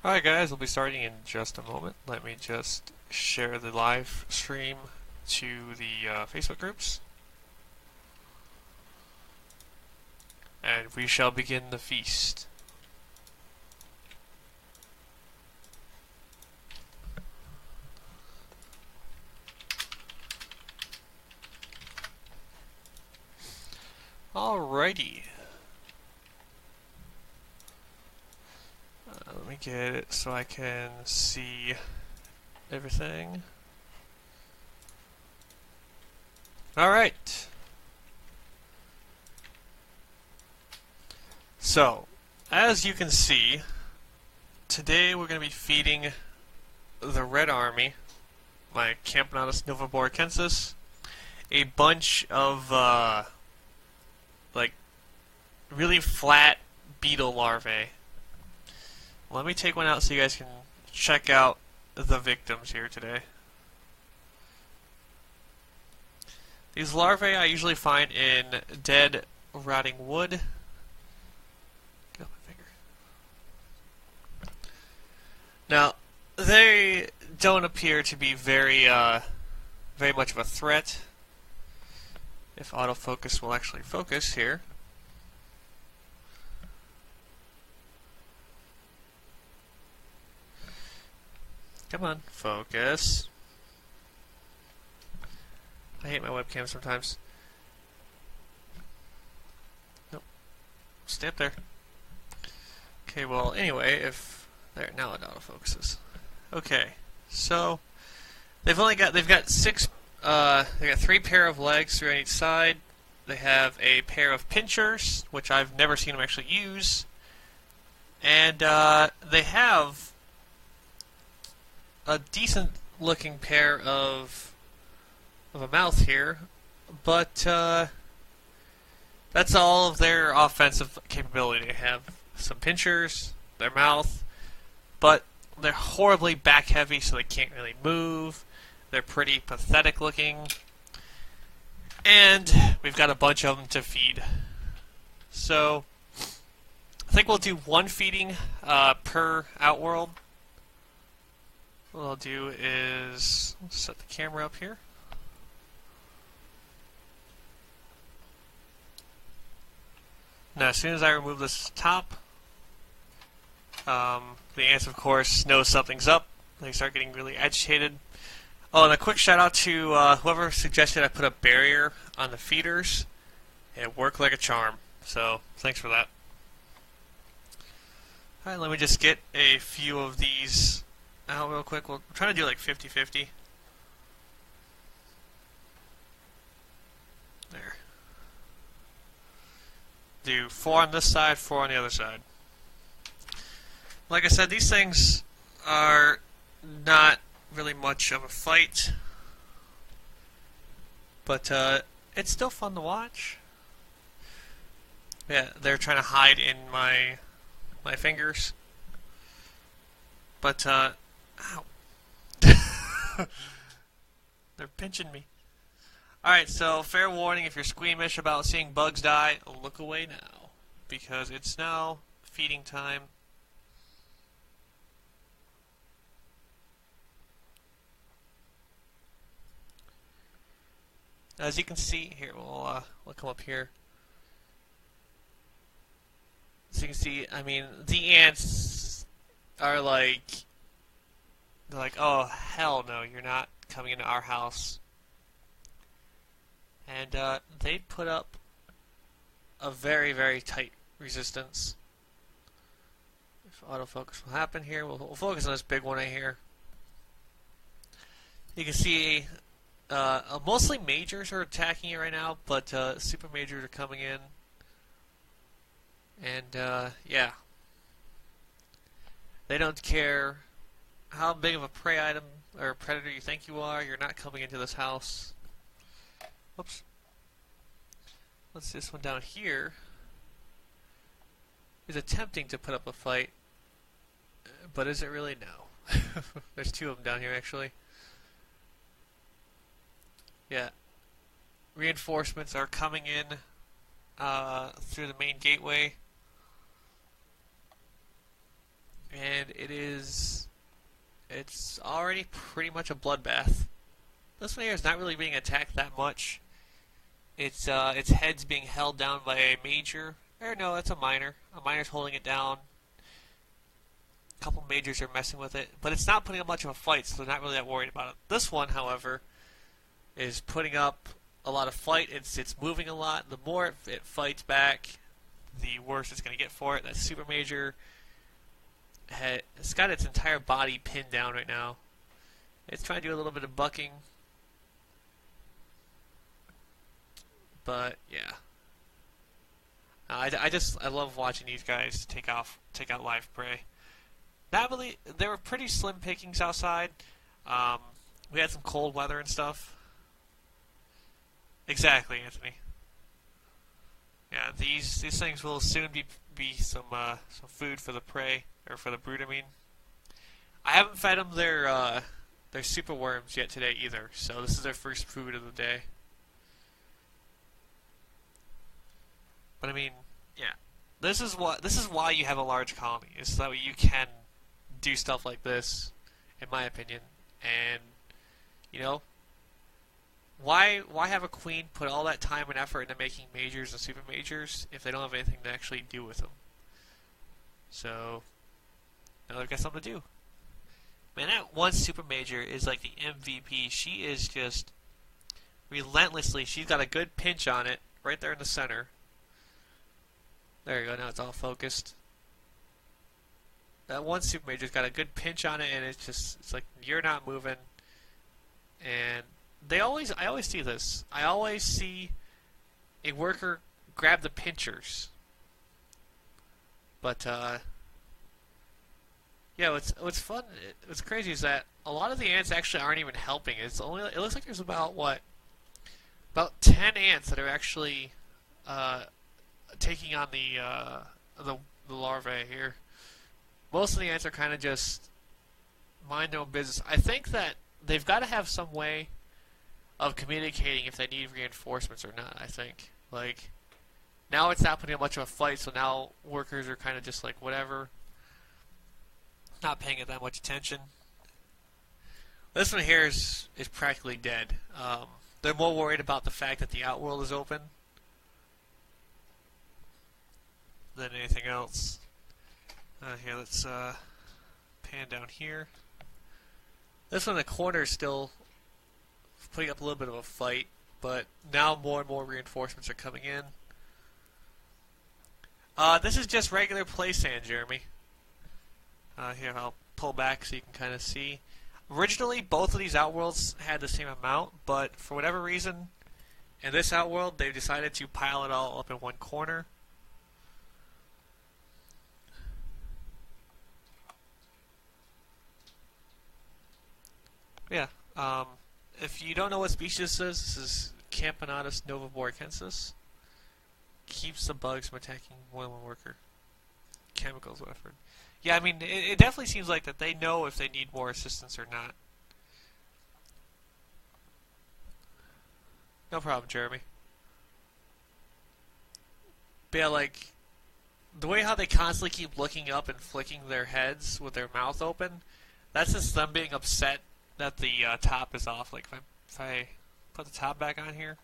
Alright guys, we'll be starting in just a moment. Let me just share the live stream to the Facebook groups. And we shall begin the feast. Alrighty. Let me get it so I can see everything. Alright. So, as you can see, today we're going to be feeding the Red Army, my Campo Nove, a bunch of, like, really flat beetle larvae. Let me take one out so you guys can check out the victims here today. These larvae I usually find in dead, rotting wood. Get off my finger. Now, they don't appear to be very much of a threat. If autofocus will actually focus here. Come on, focus. I hate my webcam sometimes. Nope. Stay up there. Okay, well, anyway, if... There, now it autofocuses. Okay, so... They've got three pair of legs, three on each side. They have a pair of pinchers, which I've never seen them actually use. And, they have a decent looking pair of a mouth here, but that's all of their offensive capability. They have some pinchers, their mouth, but they're horribly back heavy, so they can't really move. They're pretty pathetic looking, and we've got a bunch of them to feed. So I think we'll do one feeding per outworld. What I'll do is set the camera up here. Now, as soon as I remove this top, the ants, of course, know something's up. They start getting really agitated. Oh, and a quick shout out to whoever suggested I put a barrier on the feeders. It worked like a charm. So, thanks for that. Alright, let me just get a few of these out real quick. We're trying to do like 50-50. There. Do 4 on this side, 4 on the other side. Like I said, these things are not really much of a fight, but it's still fun to watch. Yeah, they're trying to hide in my fingers, but ow. They're pinching me. Alright, so fair warning, if you're squeamish about seeing bugs die, look away now, because it's now feeding time. As you can see, here, we'll come up here. As you can see, I mean, the ants are like, they're like, oh, hell no, you're not coming into our house. And they put up a very, very tight resistance. If autofocus will happen here, we'll focus on this big one right here. You can see mostly majors are attacking it right now, but super majors are coming in. And yeah, they don't care how big of a prey item or predator you think you are. You're not coming into this house. Whoops. Let's see, this one down here is attempting to put up a fight, but is it really? No. There's 2 of them down here, actually. Yeah. Reinforcements are coming in through the main gateway. and it's already pretty much a bloodbath. This one here is not really being attacked that much. Its head's being held down by a major. Or no, it's a minor. A minor's holding it down. A couple majors are messing with it, but it's not putting up much of a fight, so they're not really that worried about it. This one, however, is putting up a lot of fight. It's moving a lot. The more it fights back, the worse it's going to get for it. That super major, it's got its entire body pinned down right now. It's trying to do a little bit of bucking, but yeah. I love watching these guys take out live prey. Not really. There were pretty slim pickings outside. We had some cold weather and stuff. Exactly, Anthony. Yeah, these things will soon be some food for the prey, or for the brood. I mean, I haven't fed them their super worms yet today either. So this is their first food of the day. But I mean, yeah, this is why you have a large colony. Is so that you can do stuff like this, in my opinion. And you know, why have a queen put all that time and effort into making majors and super majors if they don't have anything to actually do with them? So now they've got something to do. Man, that one super major is like the MVP. She is just relentlessly. She's got a good pinch on it right there in the center. There you go. Now it's all focused. That one super major's got a good pinch on it, and it's like you're not moving. And I always see this. I always see a worker grab the pinchers. But yeah, what's fun, what's crazy is that a lot of the ants actually aren't even helping. It looks like there's about 10 ants that are actually taking on the larvae here. Most of the ants are kind of just mind their own business. I think that they've got to have some way of communicating if they need reinforcements or not. I think now it's not putting up much of a fight, so now workers are kind of just like whatever, not paying it that much attention. This one here is practically dead. They're more worried about the fact that the outworld is open than anything else. Here, let's pan down here. This one in the corner is still putting up a little bit of a fight, but now more and more reinforcements are coming in. This is just regular play sand, Jeremy. Here, I'll pull back so you can kind of see. Originally, both of these outworlds had the same amount, but for whatever reason, in this outworld, they've decided to pile it all up in one corner. Yeah, if you don't know what species this is Campo Nove. Keeps the bugs from attacking more than one worker. Chemicals, whatever. Yeah, I mean, it definitely seems like that they know if they need more assistance or not. No problem, Jeremy. But yeah, like, the way how they constantly keep looking up and flicking their heads with their mouth open, that's just them being upset that the top is off. Like, if I put the top back on here,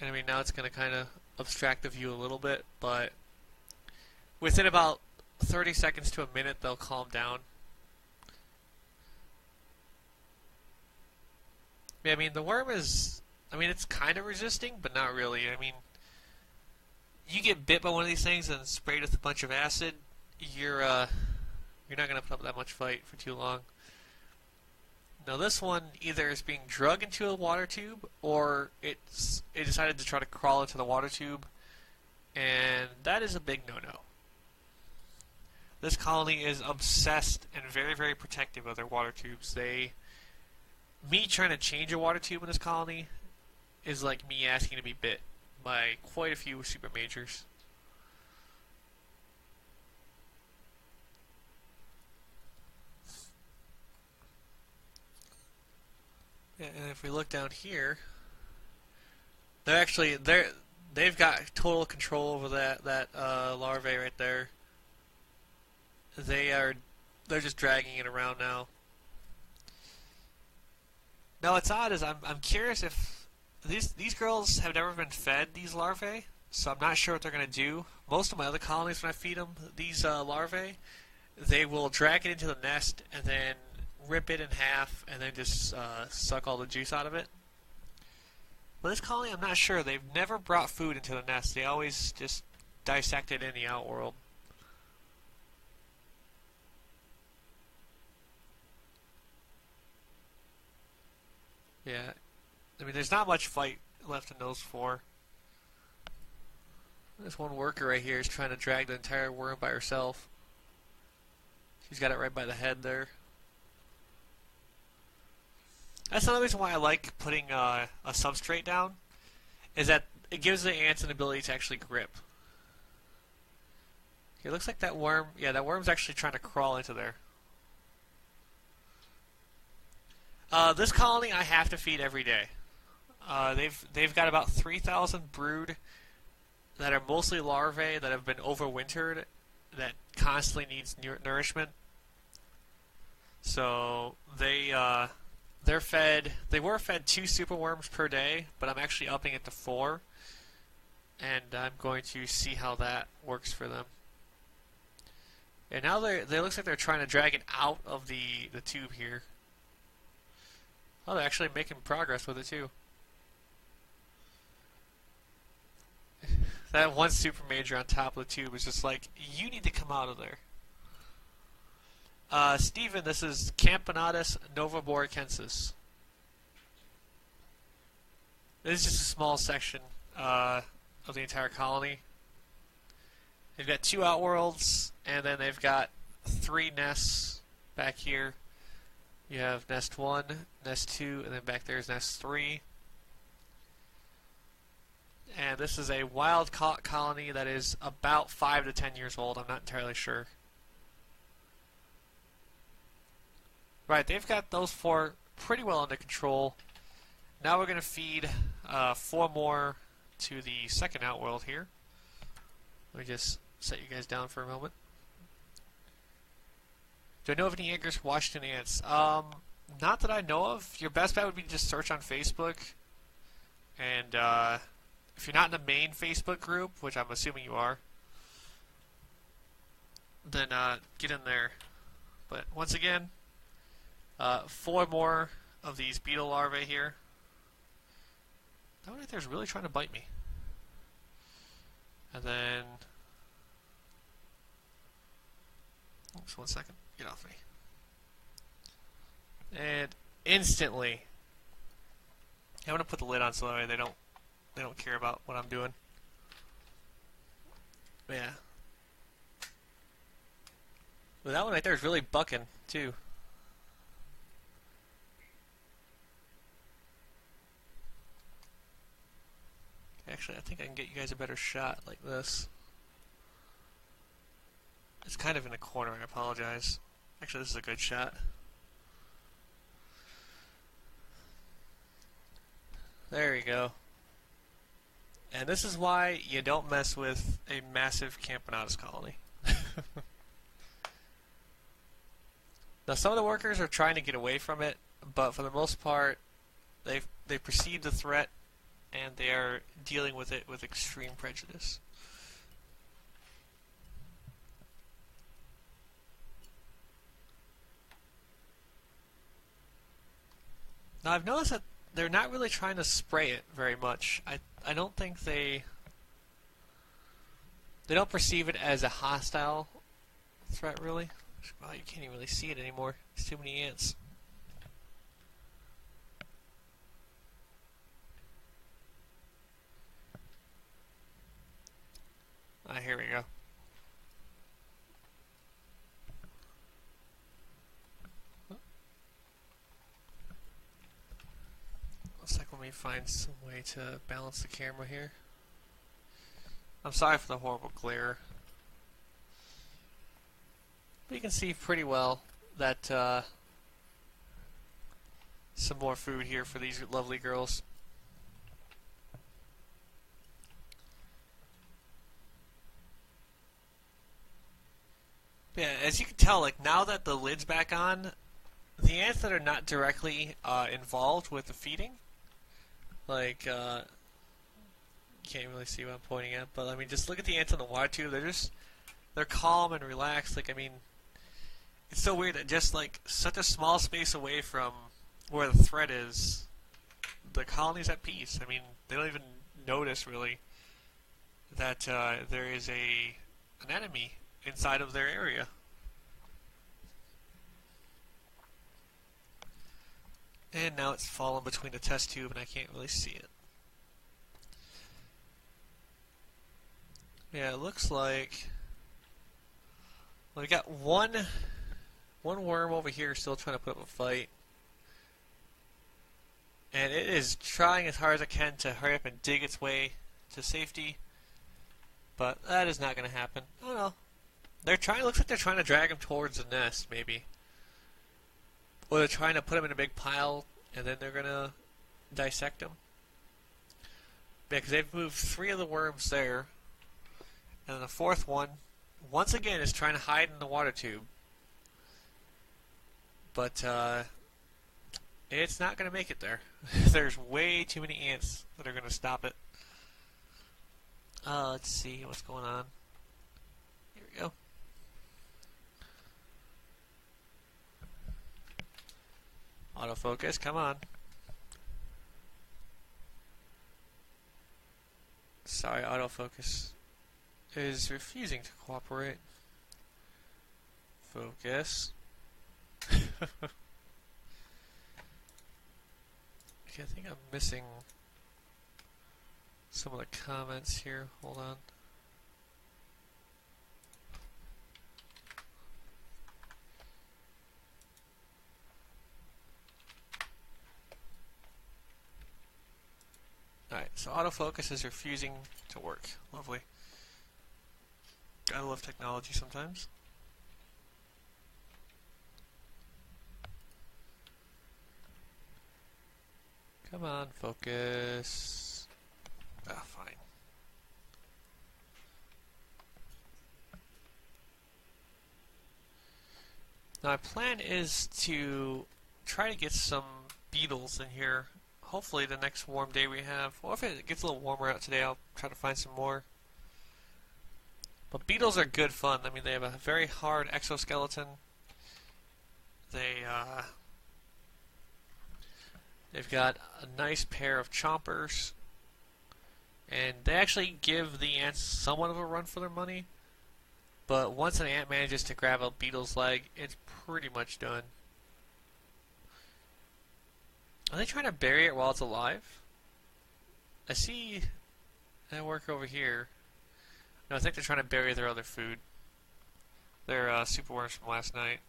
and I mean, now it's going to kind of abstract the view a little bit, but within about 30 seconds to a minute, they'll calm down. Yeah, I mean, the worm is, I mean, it's kind of resisting, but not really. I mean, you get bit by one of these things and sprayed with a bunch of acid, you're not going to put up that much fight for too long. Now this one either is being drug into a water tube, or it decided to try to crawl into the water tube, and that is a big no-no. This colony is obsessed and very, very protective of their water tubes. Me trying to change a water tube in this colony is like me asking to be bit by quite a few super majors. Yeah, and if we look down here, they've got total control over that larvae right there. they're just dragging it around now. Now what's odd is I'm curious if these girls have never been fed these larvae, so I'm not sure what they're gonna do. Most of my other colonies, when I feed them these larvae, they will drag it into the nest and then rip it in half and then just suck all the juice out of it. But this colony, I'm not sure. They've never brought food into the nest. They always just dissect it in the outworld. Yeah, I mean, there's not much fight left in those four. This one worker right here is trying to drag the entire worm by herself. She's got it right by the head there. That's another reason why I like putting a substrate down, is that it gives the ants an ability to actually grip. It looks like that worm, yeah, that worm's actually trying to crawl into there. This colony I have to feed every day. They've got about 3,000 brood that are mostly larvae that have been overwintered, that constantly needs nourishment. So they're fed. They were fed 2 superworms per day, but I'm actually upping it to 4, and I'm going to see how that works for them. And now they looks like they're trying to drag it out of the tube here. Oh, they're actually making progress with it too. That one super major on top of the tube is just like, you need to come out of there. Steven, this is Campo Nove This is just a small section of the entire colony. They've got 2 outworlds, and then they've got 3 nests back here. You have nest 1, nest 2, and then back there is nest 3. And this is a wild caught colony that is about 5 to 10 years old. I'm not entirely sure. Right, they've got those 4 pretty well under control. Now we're going to feed 4 more to the second outworld here. Let me just set you guys down for a moment. Do I know of any Anchorage Washington ants? Not that I know of. Your best bet would be to just search on Facebook. And if you're not in the main Facebook group, which I'm assuming you are, then get in there. But once again, 4 more of these beetle larvae here. That one right there is really trying to bite me. And then... Oops, 1 second. Get off me. And instantly... I'm gonna put the lid on so that way they don't care about what I'm doing. But yeah. But that one right there is really bucking, too. Actually, I think I can get you guys a better shot like this. It's kind of in a corner, I apologize. Actually, this is a good shot. There you go. And this is why you don't mess with a massive Camponatus colony. Now, some of the workers are trying to get away from it, but for the most part, they perceive the threat, and they are dealing with it with extreme prejudice. Now, I've noticed that they're not really trying to spray it very much. I don't think they don't perceive it as a hostile threat, really. Wow, you can't even really see it anymore. There's too many ants. Here we go. Looks like let me find some way to balance the camera here. I'm sorry for the horrible glare. But you can see pretty well that some more food here for these lovely girls. Yeah, as you can tell, like now that the lid's back on, the ants that are not directly involved with the feeding, like you can't really see what I'm pointing at, but I mean, just look at the ants in the water tube. They're calm and relaxed. Like I mean, it's so weird that just like such a small space away from where the threat is, the colony's at peace. I mean, they don't even notice really that there is an enemy inside of their area. And now it's fallen between the test tube and I can't really see it. Yeah, it looks like we got one worm over here still trying to put up a fight. And it is trying as hard as it can to hurry up and dig its way to safety. But that is not going to happen. Oh no. They're trying, looks like they're trying to drag him towards the nest, maybe. Or they're trying to put him in a big pile, and then they're going to dissect him. Yeah, because they've moved 3 of the worms there. And the 4th one, once again, is trying to hide in the water tube. But, it's not going to make it there. There's way too many ants that are going to stop it. Let's see what's going on. Here we go. Autofocus, come on. Sorry, autofocus is refusing to cooperate. Focus. Okay, I think I'm missing some of the comments here. Hold on. Alright, so autofocus is refusing to work. Lovely. Gotta love technology sometimes. Come on, focus. Ah, fine. Now my plan is to try to get some beetles in here. Hopefully the next warm day we have. Or if it gets a little warmer out today, I'll try to find some more. But beetles are good fun. I mean, they have a very hard exoskeleton. They've got a nice pair of chompers. And they actually give the ants somewhat of a run for their money. But once an ant manages to grab a beetle's leg, it's pretty much done. Are they trying to bury it while it's alive? I see that work over here. No, I think they're trying to bury their other food. Their superworms from last night.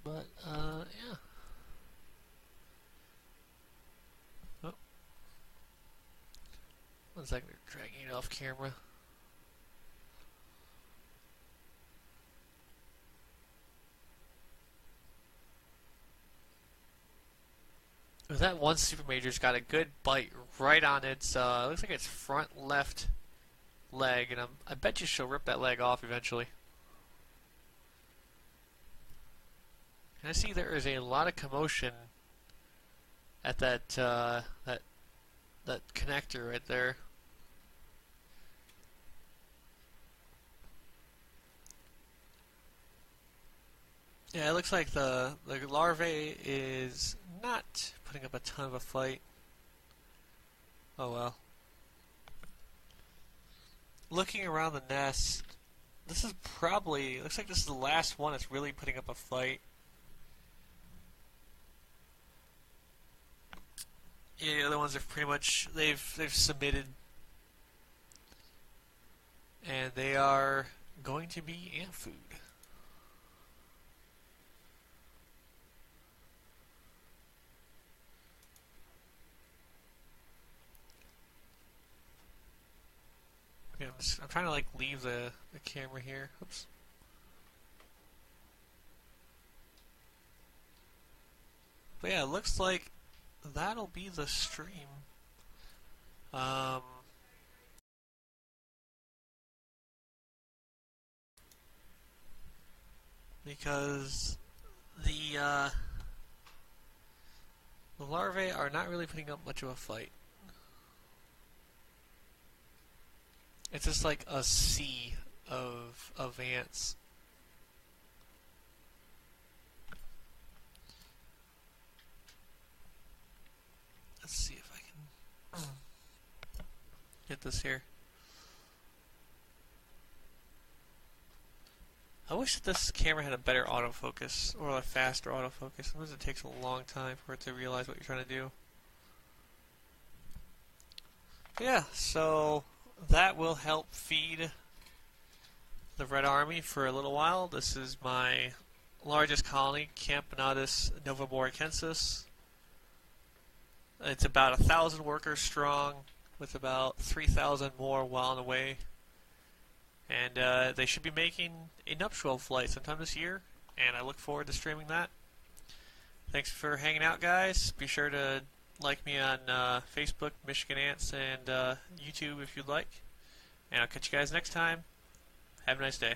But, yeah. Oh. 1 second, they're dragging it off camera. That one super major's got a good bite right on its, looks like its front left leg, and I bet you she'll rip that leg off eventually. And I see there is a lot of commotion at that connector right there. Yeah, it looks like the larvae is not putting up a ton of a fight. Oh well. Looking around the nest, this is probably, looks like this is the last one that's really putting up a fight. Yeah, the other ones are pretty much, they've submitted. And they are going to be ant food. Okay, I'm trying to like leave the camera here. Oops. But yeah, it looks like that'll be the stream. because the larvae are not really putting up much of a fight. It's just like a sea of ants. Let's see if I can get this here. I wish that this camera had a better autofocus, or a faster autofocus. Sometimes it takes a long time for it to realize what you're trying to do. But yeah, so that will help feed the Red Army for a little while. This is my largest colony, Campo Nove. It's about 1,000 workers strong, with about 3,000 more while on the way. And they should be making a nuptial flight sometime this year, and I look forward to streaming that. Thanks for hanging out, guys. Be sure to like me on Facebook, Michigan Ants, and YouTube if you'd like. And I'll catch you guys next time. Have a nice day.